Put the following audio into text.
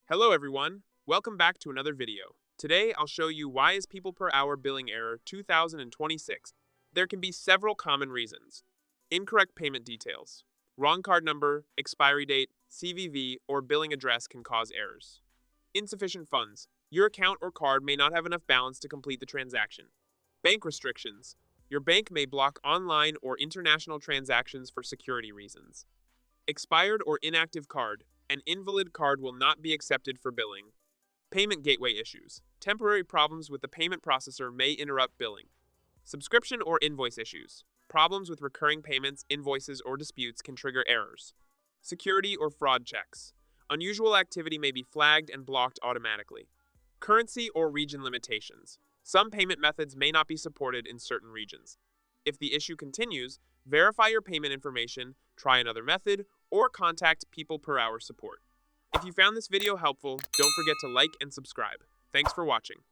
Hello everyone, welcome back to another video. Today I'll show you why is people per hour billing error 2026. There can be several common reasons. Incorrect payment details. Wrong card number, expiry date, CVV, or billing address can cause errors. Insufficient funds. Your account or card may not have enough balance to complete the transaction. Bank restrictions. Your bank may block online or international transactions for security reasons. Expired or inactive card. An invalid card will not be accepted for billing. Payment gateway issues. Temporary problems with the payment processor may interrupt billing. Subscription or invoice issues. Problems with recurring payments, invoices, or disputes can trigger errors. Security or fraud checks. Unusual activity may be flagged and blocked automatically. Currency or region limitations. Some payment methods may not be supported in certain regions. If the issue continues, verify your payment information, try another method, or contact PeoplePerHour support. If you found this video helpful, don't forget to like and subscribe. Thanks for watching.